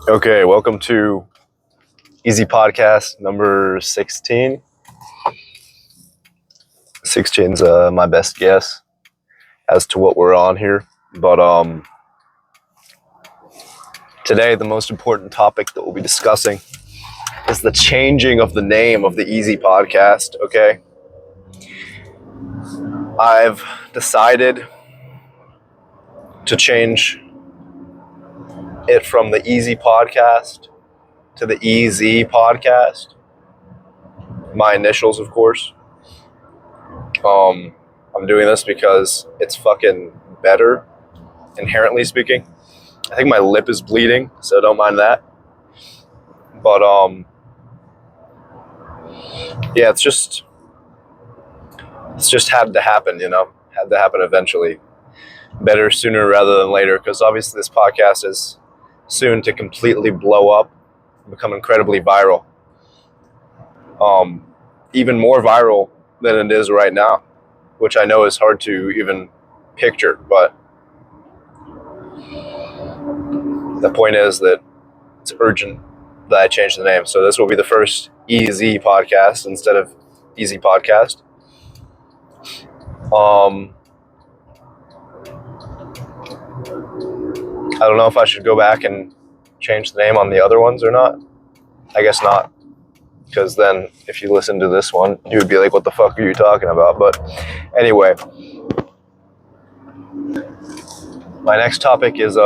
Okay, welcome to Easy Podcast number 16. 16's my best guess as to what we're on here. But today the most important topic that we'll be discussing is the changing of the name of the Easy Podcast, okay? I've decided to change it from the Easy Podcast to the EZ Podcast. My initials, of course. I'm doing this because it's fucking better, inherently speaking. I think my lip is bleeding, so don't mind that. But yeah, it's just had to happen, had to happen eventually. Better sooner rather than later, because obviously this podcast is soon to completely blow up, become incredibly viral. Even more viral than it is right now, which I know is hard to even picture, but the point is that it's urgent that I change the name. So this will be the first EZ Podcast instead of Easy Podcast. I don't know if I should go back and change the name on the other ones or not. I guess not, because then if you listen to this one, you would be like, what the fuck are you talking about? But anyway, my next topic is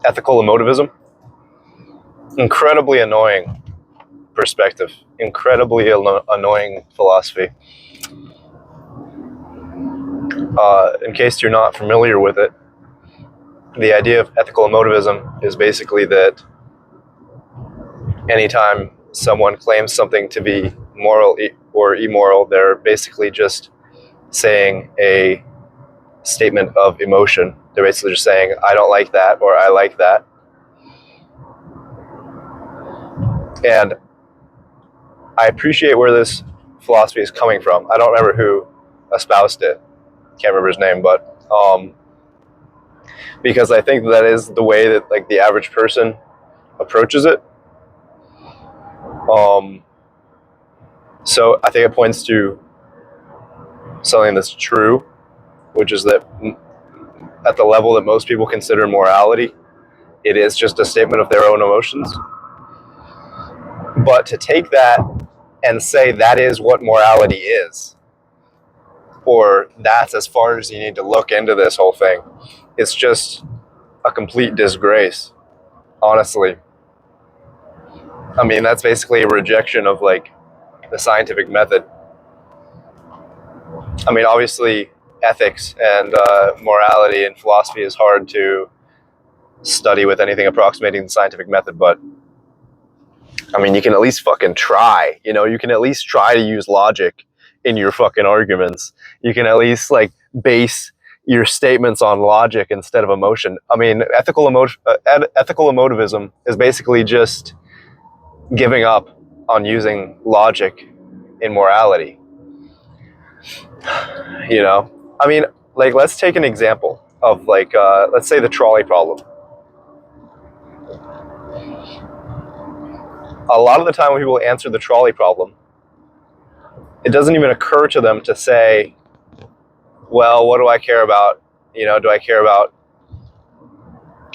ethical emotivism. Incredibly annoying perspective, incredibly annoying philosophy. In case you're not familiar with it, the idea of ethical emotivism is basically that anytime someone claims something to be moral or immoral, they're basically just saying a statement of emotion. They're basically just saying, I don't like that, or I like that. And I appreciate where this philosophy is coming from. I don't remember who espoused it. Can't remember his name, but because I think that is the way that like the average person approaches it. So I think it points to something that's true, which is that at the level that most people consider morality, it is just a statement of their own emotions. But to take that and say that is what morality is, or that's as far as you need to look into this whole thing, it's just a complete disgrace, honestly. I mean, that's basically a rejection of like the scientific method. I mean, obviously, ethics and morality and philosophy is hard to study with anything approximating the scientific method, but I mean, you can at least fucking try. You can at least try to use logic in your fucking arguments. You can at least like base your statements on logic instead of emotion. I mean, ethical emotivism is basically just giving up on using logic in morality. I mean, like, let's take an example of like, let's say the trolley problem. A lot of the time when people answer the trolley problem, it doesn't even occur to them to say, well, what do I care about? Do I care about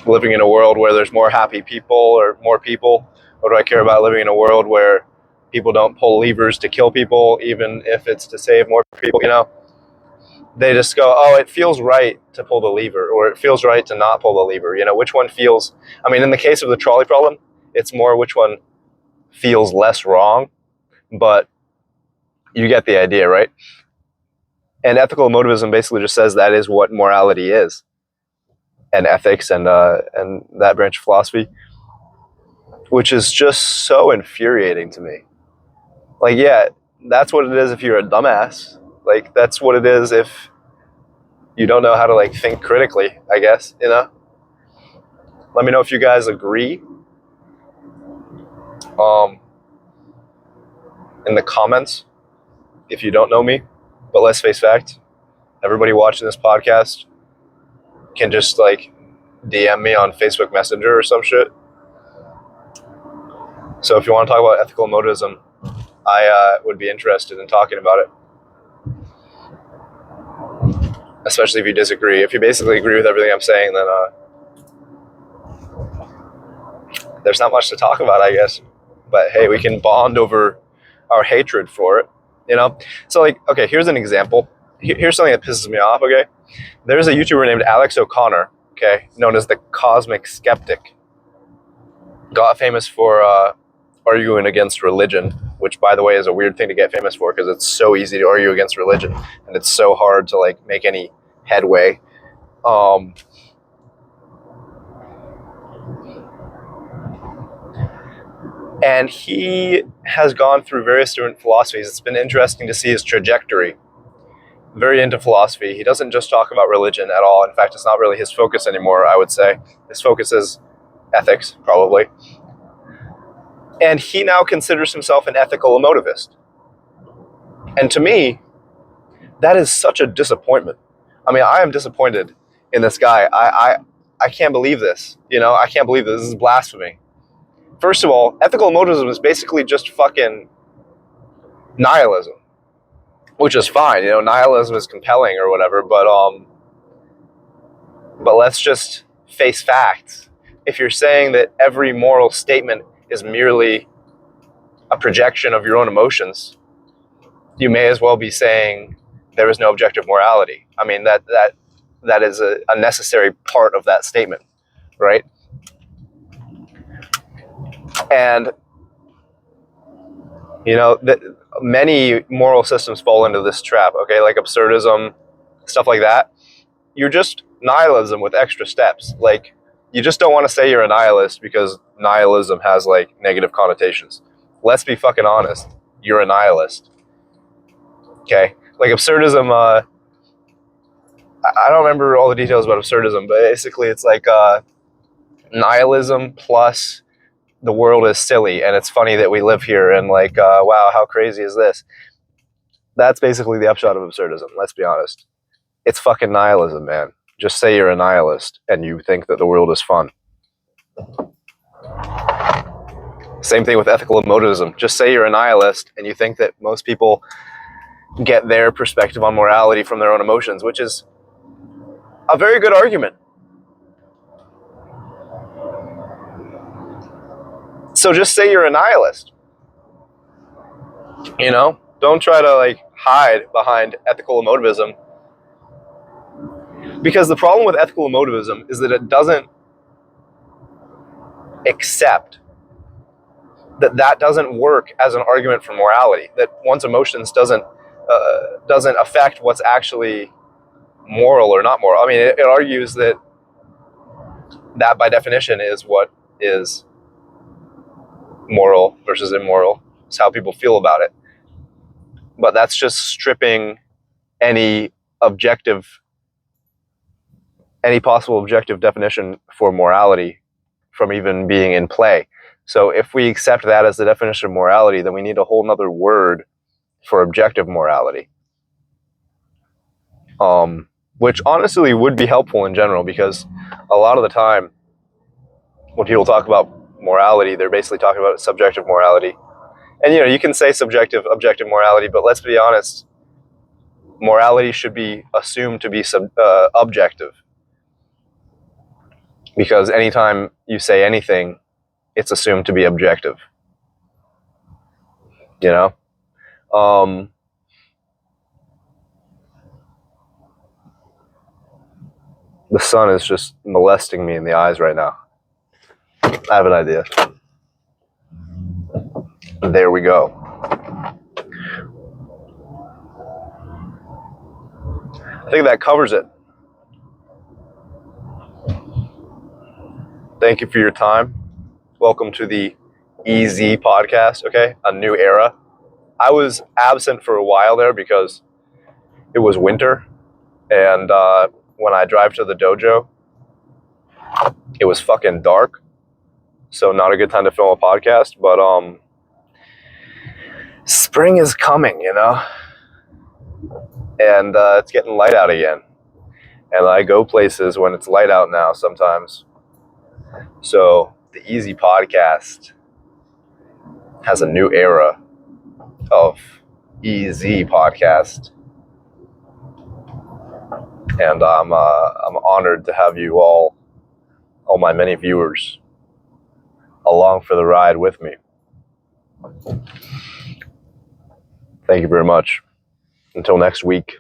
living in a world where there's more happy people or more people? Or do I care about living in a world where people don't pull levers to kill people, even if it's to save more people? They just go, oh, it feels right to pull the lever, or it feels right to not pull the lever. Which one feels, I mean, in the case of the trolley problem, it's more which one feels less wrong, but you get the idea, right? And ethical emotivism basically just says that is what morality is, and ethics and that branch of philosophy, which is just so infuriating to me. Like, yeah, that's what it is if you're a dumbass. Like, that's what it is if you don't know how to like think critically, I guess. Let me know if you guys agree. In the comments, if you don't know me. But let's face fact, everybody watching this podcast can just like DM me on Facebook Messenger or some shit. So if you want to talk about ethical emotivism, I would be interested in talking about it. Especially if you disagree. If you basically agree with everything I'm saying, then there's not much to talk about, I guess. But hey, we can bond over our hatred for it, you know? So, like, okay, here's an example. Here's something that pisses me off, okay? There's a YouTuber named Alex O'Connor, okay, known as the Cosmic Skeptic. Got famous for arguing against religion, which, by the way, is a weird thing to get famous for because it's so easy to argue against religion and it's so hard to, like, make any headway. And he has gone through various different philosophies. It's been interesting to see his trajectory. Very into philosophy. He doesn't just talk about religion at all. In fact, it's not really his focus anymore, I would say. His focus is ethics, probably. And he now considers himself an ethical emotivist. And to me, that is such a disappointment. I mean, I am disappointed in this guy. I can't believe this. You know, I can't believe this. This is blasphemy. First of all, ethical emotivism is basically just fucking nihilism, which is fine. You know, nihilism is compelling or whatever, but let's just face facts. If you're saying that every moral statement is merely a projection of your own emotions, you may as well be saying there is no objective morality. I mean, that is a necessary part of that statement, right? And you know, many moral systems fall into this trap. Okay, like absurdism, stuff like that. You're just nihilism with extra steps. Like, you just don't want to say you're a nihilist because nihilism has, like, negative connotations. Let's be fucking honest. You're a nihilist. Okay? Like, absurdism, I don't remember all the details about absurdism, but basically it's like nihilism plus the world is silly and it's funny that we live here and, like, wow, how crazy is this? That's basically the upshot of absurdism, let's be honest. It's fucking nihilism, man. Just say you're a nihilist and you think that the world is fun. Same thing with ethical emotivism. Just say you're a nihilist and you think that most people get their perspective on morality from their own emotions, which is a very good argument. So just say you're a nihilist. You know? Don't try to, like, hide behind ethical emotivism. Because the problem with ethical emotivism is that it doesn't accept that doesn't work as an argument for morality. That one's emotions doesn't affect what's actually moral or not moral. I mean, it argues that by definition is what is moral versus immoral. It's how people feel about it. But that's just stripping any possible objective definition for morality from even being in play. So if we accept that as the definition of morality, then we need a whole nother word for objective morality. Which honestly would be helpful in general, because a lot of the time when people talk about morality, they're basically talking about subjective morality. And, you know, you can say subjective, objective morality, but let's be honest, morality should be assumed to be objective. Because anytime you say anything, it's assumed to be objective. You know? The sun is just molesting me in the eyes right now. I have an idea. There we go. I think that covers it. Thank you for your time. Welcome to the EZ podcast, okay? A new era. I was absent for a while there because it was winter, and when I drive to the dojo, it was fucking dark, so not a good time to film a podcast, but spring is coming, you know? And it's getting light out again. And I go places when it's light out now sometimes. So the Easy Podcast has a new era of Easy Podcast. And I'm honored to have you all my many viewers, along for the ride with me. Thank you very much. Until next week.